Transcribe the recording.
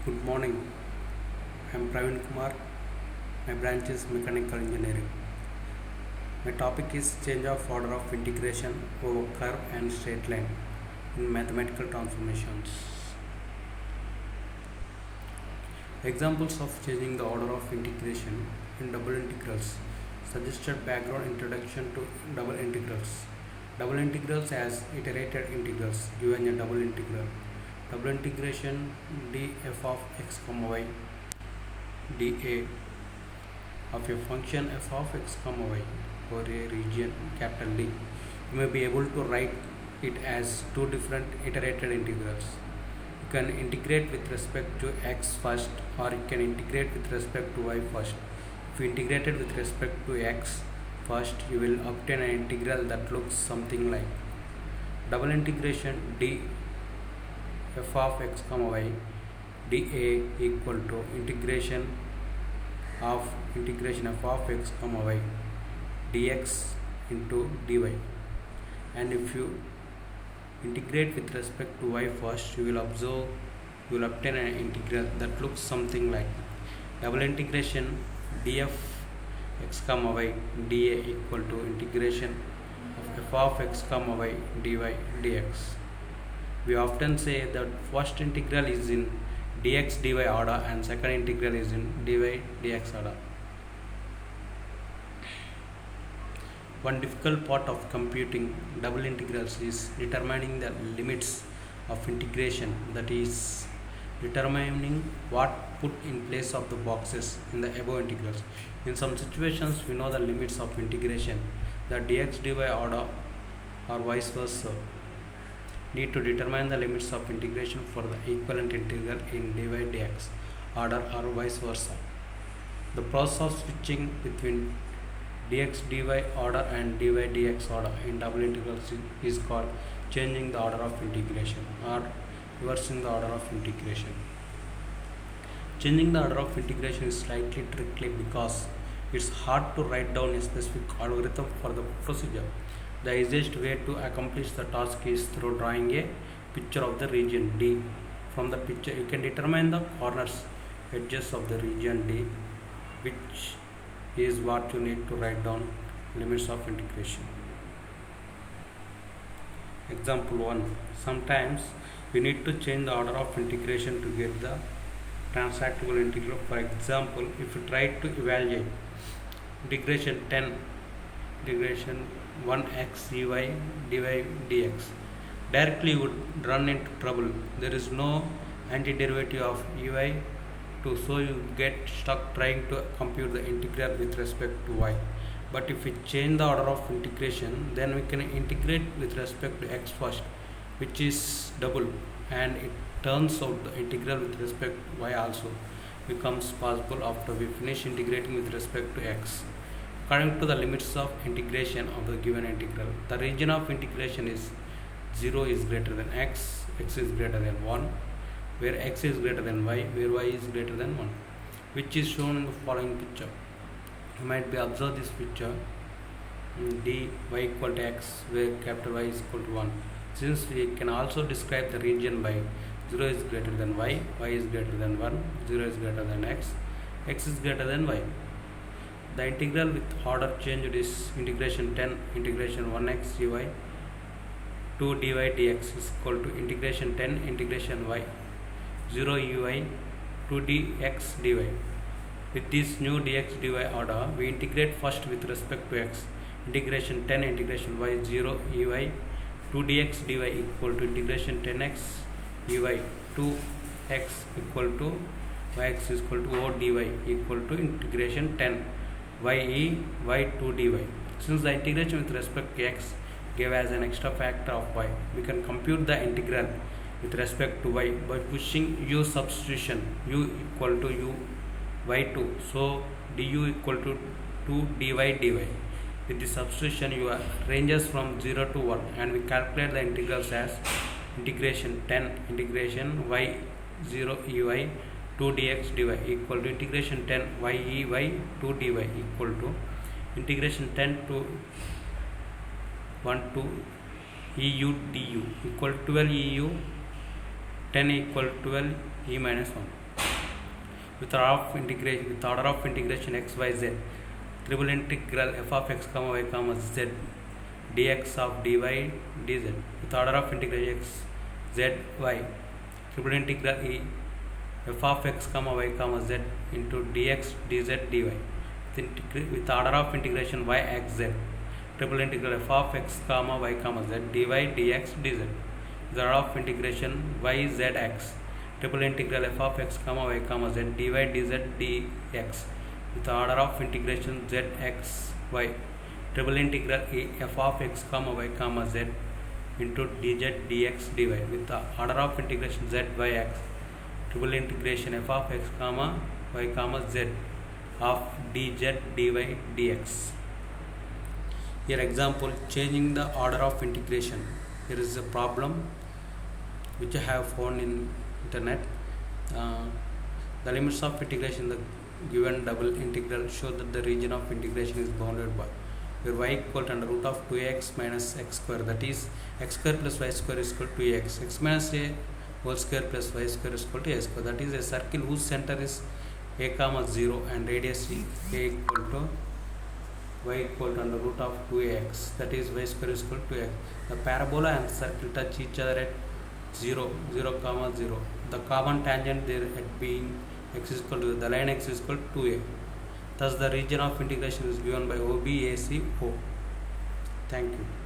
Good morning. I am Praveen Kumar. My branch is Mechanical Engineering. My topic is change of order of integration over curve and straight line in mathematical transformations. Examples of changing the order of integration in double integrals. Suggested background introduction to double integrals. Double integrals as iterated integrals given a double integral. Double integration df of x comma y dA of a function f of x comma y for a region capital D. You may be able to write it as two different iterated integrals. You can integrate with respect to x first, or you can integrate with respect to y first. If you integrated with respect to x first, you will obtain an integral that looks something like double integration d f of x comma y dA equal to integration f of x comma y dx into dy. And if you integrate with respect to y first, you will obtain an integral that looks something like double integration df x comma y dA equal to integration of f of x comma y dy dx. We often say that first integral is in dx dy order and second integral is in dy dx order. One difficult part of computing double integrals is determining the limits of integration, that is, determining what put in place of the boxes in the above integrals. In some situations, we know the limits of integration, the dx dy order or vice versa. Need to determine the limits of integration for the equivalent integral in dy dx order or vice versa. The process of switching between dx dy order and dy dx order in double integrals is called changing the order of integration or reversing the order of integration. Changing the order of integration is slightly tricky because it's hard to write down a specific algorithm for the procedure. The easiest way to accomplish the task is through drawing a picture of the region D. From the picture, you can determine the corners, edges of the region D, which is what you need to write down limits of integration. Example 1. Sometimes we need to change the order of integration to get the transactable integral. For example, if you try to evaluate integration 1x ey dy dx, directly you would run into trouble. There is no antiderivative of ey so you get stuck trying to compute the integral with respect to y. But if we change the order of integration, then we can integrate with respect to x first, which is double, and it turns out the integral with respect to y also becomes possible after we finish integrating with respect to x. According to the limits of integration of the given integral, the region of integration is 0 is greater than x, x is greater than 1, where x is greater than y, where y is greater than 1, which is shown in the following picture. You might be observe this picture, dy equal to x, where capital Y is equal to 1. Since we can also describe the region by 0 is greater than y, y is greater than 1, 0 is greater than x is greater than y. The integral with order changed is integration 10 integration 1x dy 2 dy dx is equal to integration 10 integration y 0 ui 2 dx dy. With this new dx dy order, we integrate first with respect to x. Integration 10 integration y 0 ui 2 dx dy equal to integration 10x ui 2x equal to yx is equal to o dy equal to integration 10 y 2 dy. Since the integration with respect to x gave as an extra factor of y, we can compute the integral with respect to y by pushing u substitution, u equal to u y2, so du equal to 2 dy dy. With the substitution, u ranges from 0 to 1, and we calculate the integrals as integration 10 integration y 0 ui 2 dx dy equal to integration 10 y 2 dy equal to integration 10 to 1 to EU du equal 12 EU 10 equal 12 E minus 1. with order of integration x y z. Triple integral f of x comma y comma z dx of dy dz with order of integration x z y. Triple integral e f of x comma y comma z into dx dz dy with order of integration y x z. Triple integral f of x comma y comma z dy dx dz with order of integration y z x. Triple integral f of x comma y comma z dy dz dx with order of integration z x y. Triple integral e f of x comma y comma z into dz dx dy with the order of integration z y x. Triple integration f of x comma y comma z of dz dy dx. Here example, changing the order of integration. Here is a problem which I have found in internet. The limits of integration, the given double integral show that the region of integration is bounded by where y equal to under root of 2x minus x square, that is x square plus y square is equal to 2x, x minus a whole square plus y square is equal to a square. That is a circle whose center is a comma 0 and radius a equal to y equal to under root of 2x, that is y square is equal to x. The parabola and circle touch each other at 0 comma 0. The common tangent there at being x is equal to the line x is equal to 2a. Thus the region of integration is given by OB AC O. Thank you.